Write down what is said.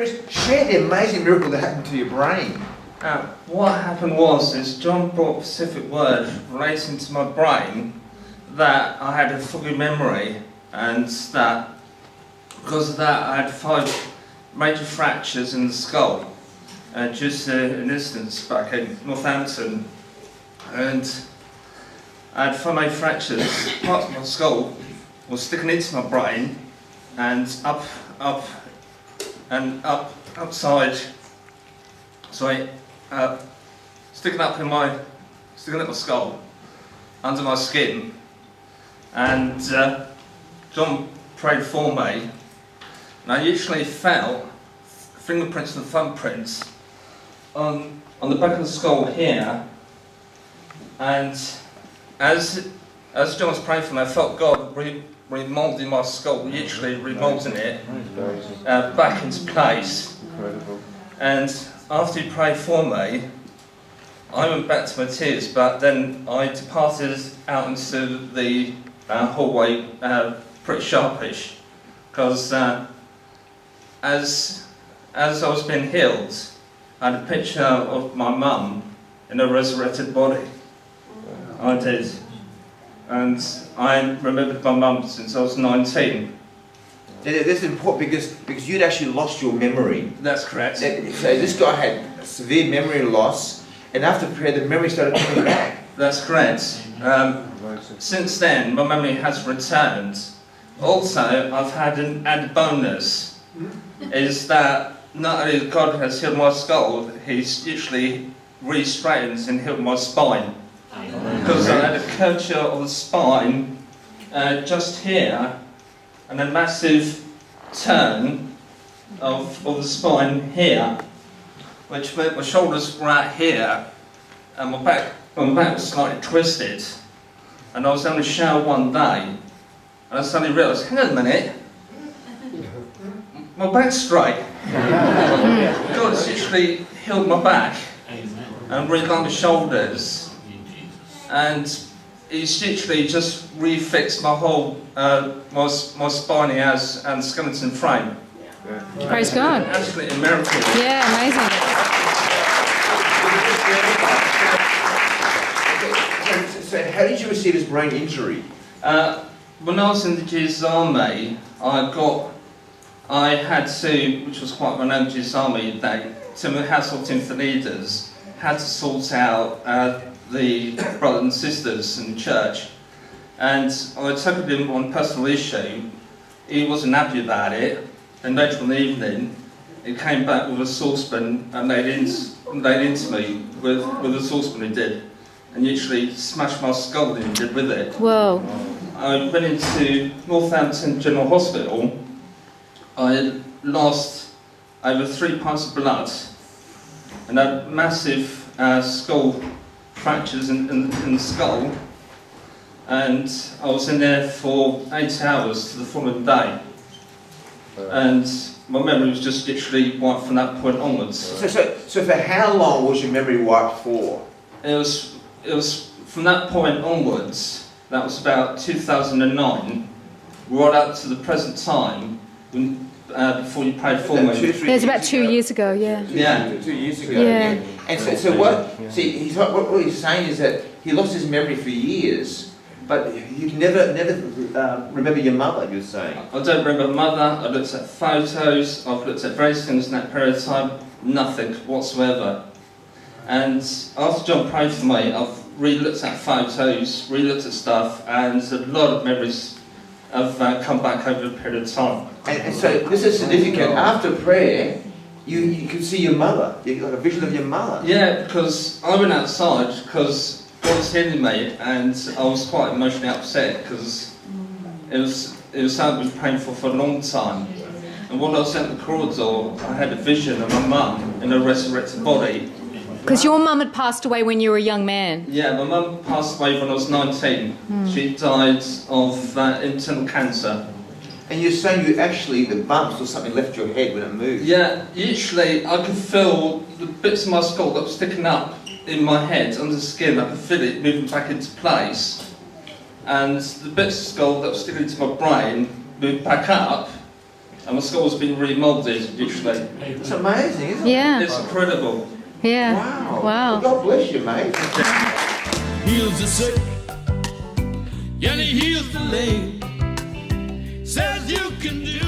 Chris, share the amazing miracle that happened to your brain. What happened was John brought a specific word relating to my brain that I had a foggy memory, and that because of that I had 5 major fractures in the skull due to an incident back in Northampton, and I had 5 major fractures. Part of my skull was sticking into my brain and upside. Sticking up my skull, under my skin, and John prayed for me, and I usually felt fingerprints and thumbprints on the back of the skull here, and as John was praying for me, I felt God remoulding my skull, literally remoulding it back into place. Incredible. And after he prayed for me, I went back to my tears, but then I departed out into the hallway pretty sharpish, because as I was being healed, I had a picture of my mum in a resurrected body. I did. And I remembered my mum since I was 19. This is important because you'd actually lost your memory. That's correct. So this guy had severe memory loss, and after prayer the memory started coming back. That's correct. Since then, my memory has returned. Also, I've had an added bonus, is that not only God has healed my skull, He's usually re-straightened and healed my spine. Because I had a curvature of the spine just here, and a massive turn of the spine here, which meant my shoulders were out here, and my back was slightly twisted. And I was having a shower one day, and I suddenly realised, hang on a minute, my back's straight. God's literally healed my back and realigned my shoulders, and He's literally just refixed my whole my spine and skeleton frame. Praise God. Absolutely a miracle. Yeah, amazing. So how did you receive this brain injury? When I was in the Jesus Army, I had to, which was quite renowned Jesus Army day, some of the household team for leaders had to sort out the brothers and sisters in the church, and I tackled him on a personal issue. He wasn't happy about it, and later in the evening he came back with a saucepan and laid into me with a saucepan he did, and literally smashed my skull in with it. Whoa. I went into Northampton General Hospital. I lost over 3 pints of blood and had massive skull fractures in the skull, and I was in there for 8 hours to the following day, and my memory was just literally wiped from that point onwards. So for how long was your memory wiped for? It was from that point onwards. That was about 2009, right up to the present time, when, before you prayed for me. It was about 2 years ago, yeah. Yeah. 2 years ago. Yeah. And so what? See, what he's saying is that he lost his memory for years, but you never remember your mother. You're saying. I don't remember mother. I looked at photos. I've looked at various things in that period of time. Nothing whatsoever. And after John prayed for me, I've re-looked at photos, re-looked at stuff, and a lot of memories have come back over a period of time. And so this is significant. After prayer, you could see your mother. You got a vision of your mother. Yeah, because I went outside because God was healing me, and I was quite emotionally upset because it was something I've been praying for a long time. And while I was out in the corridor, I had a vision of my mum in a resurrected body. Because your mum had passed away when you were a young man. Yeah, my mum passed away when I was 19. She died of internal cancer. And you're saying you actually, the bumps or something left your head when it moved? Yeah, usually I could feel the bits of my skull that was sticking up in my head, under the skin, I could feel it moving back into place. And the bits of skull that was sticking into my brain moved back up, And my school's been remoulded, literally. It's amazing, isn't it? Yeah. It's incredible. Yeah. Wow. Wow. God bless you, mate. Heals the sick, and he heals the lame. Says you can do